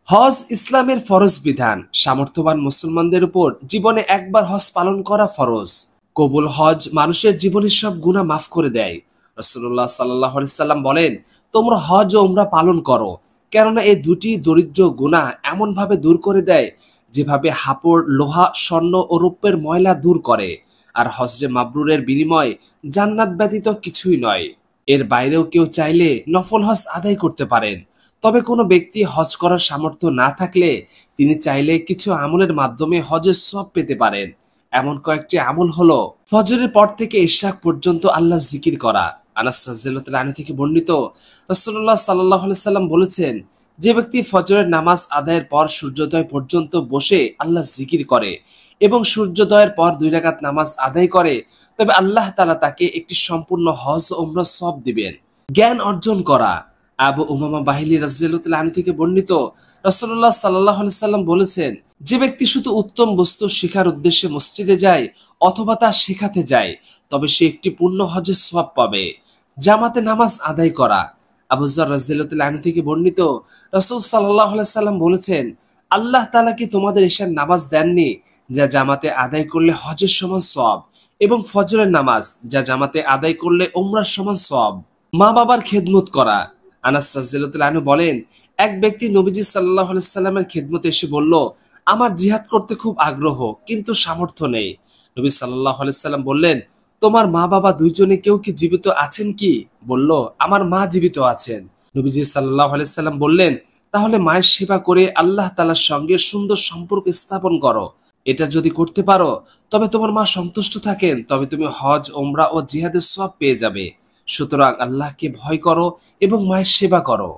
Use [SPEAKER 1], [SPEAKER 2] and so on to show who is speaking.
[SPEAKER 1] হজ ইসলামের ফরজ বিধান। সামর্থ্যবান মুসলমানদের উপর জীবনে একবার হজ পালন করা ফরজ। কবুল হজ মানুষের জীবনের সব গুনাহ মাফ করে দেয়। রাসূলুল্লাহ সাল্লাল্লাহু আলাইহি সাল্লাম বলেন, তোমরা হজ ও উমরা পালন করো, কেননা এই দুটি দরিদ্র গুনাহ এমন ভাবে দূর করে দেয় যেভাবে হাপড় লোহা স্বর্ণ ও রৌপ্যের ময়লা দূর করে। আর হজরে মাবরুরের বিনিময় জান্নাত ব্যতীত কিছুই নয়। এর বাইরেও কেউ চাইলে নফল হজ আদায় করতে পারেন। তবে কোনো ব্যক্তি হজ করার সামর্থ্য না থাকলে তিনি চাইলে কিছু আমলের মাধ্যমে হজের সওয়াব পেতে পারেন। এমন কয়েকটি আমল হলো: ফজরের পর থেকে ইশরাক পর্যন্ত আল্লাহ জিকির করা। আনাস রাদিয়াল্লাহু আনহু থেকে বর্ণিত, রাসূলুল্লাহ সাল্লাল্লাহু আলাইহি সাল্লাম বলেছেন, যে ব্যক্তি ফজরের নামাজ আদায়ের পর সূর্যোদয় পর্যন্ত বসে আল্লাহ জিকির করে এবং সূর্যোদয়ের পর 2 রাকাত নামাজ আদায় করে, তবে আল্লাহ তাআলা তাকে একটি সম্পূর্ণ হজ ও উমরার সওয়াব দিবেন। জ্ঞান অর্জন করা। আবু উমামা বাহিলী রাদিয়াল্লাহু আনহু থেকে বর্ণিত, রাসূলুল্লাহ সাল্লাল্লাহু আলাইহি সাল্লাম বলেছেন, যে ব্যক্তি শুধু উত্তম বস্তু শেখার উদ্দেশ্যে মসজিদে যায় অথবা তা শেখাতে যায়, তবে সে একটি পূর্ণ হজের সওয়াব পাবে। জামাতে নামাজ আদায় করা। আবু যর রাদিয়াল্লাহু আনহু থেকে বর্ণিত, রাসূল সাল্লাল্লাহু আলাইহি সাল্লাম বলেছেন, আল্লাহ তাআলা কি তোমাদের এশার নামাজ দেননি, যা জামাতে আদায় করলে হজের সমান সওয়াব, এবং ফজরের নামাজ, যা জামাতে আদায় করলে উমরার সমান সওয়াব। মা বাবার খেদমত করা। আনাস রাদিয়াল্লাহু আনহু বলেন, এক ব্যক্তি নবীজি সাল্লাল্লাহু আলাইহি সাল্লামের খেদমতে এসে বলল, আমার জিহাদ করতে খুব আগ্রহ, কিন্তু সামর্থ্য নেই। নবী সাল্লাল্লাহু আলাইহি সাল্লাম বললেন, তোমার মা বাবা দুইজনে কেউ কি জীবিত আছেন কি? বলল, আমার মা জীবিত আছেন। নবীজি সাল্লাল্লাহু আলাইহি সাল্লাম বললেন, তাহলে মায়ের সেবা করে আল্লাহ তাআলার সঙ্গে সুন্দর সম্পর্ক স্থাপন করো। এটা যদি করতে পারো, তবে তোমার মা সন্তুষ্ট থাকেন, তবে তুমি হজ, উমরা ও জিহাদের সওয়াব পেয়ে যাবে। সুতরাং আল্লাহকে ভয় করো এবং মায়ের সেবা করো।